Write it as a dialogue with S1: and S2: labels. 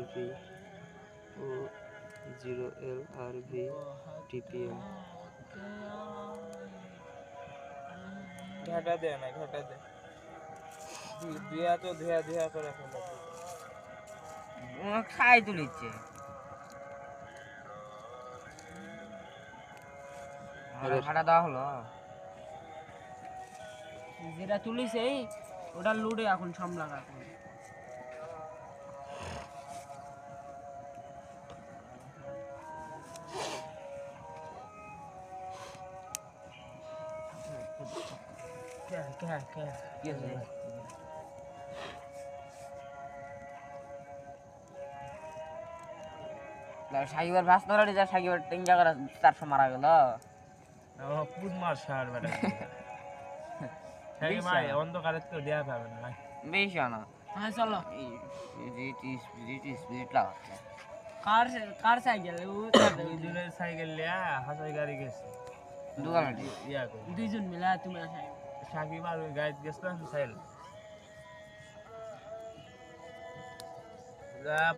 S1: LP ও 0LRV TPM।
S2: ঘাটা দে না, ঘাটা দে। দুয়া তো ধুয়া ধুয়া করে ফেলে।
S3: ও খাই তুলিছে। ঘাটা দেওয়া হলো।
S4: যেটা তুলিছে ওটা লুডে এখন সামলা এখন।
S3: সাকিবের ভাস ধরে যা সাকিবের 3 জায়গা 400 মারা গেল।
S2: পুদ মার সার বেটা। সাকিব ভাই অন্ধকারে তো দেয়া পাবে না ভাই।
S3: বেশি না।
S4: হ্যাঁ চলো।
S3: স্পিড লাগাচ্ছে।
S4: কার সাইকেল ও
S2: দুজনের সাইকেল লিয়া হাসাই গাড়ি গেছে।
S3: দোকানে
S2: ইয়া করে।
S4: দুইজন মিলা তুমি সাইকেল।
S2: সাকিব আর ওই গাড়ি গেছিলাম সাইকেল।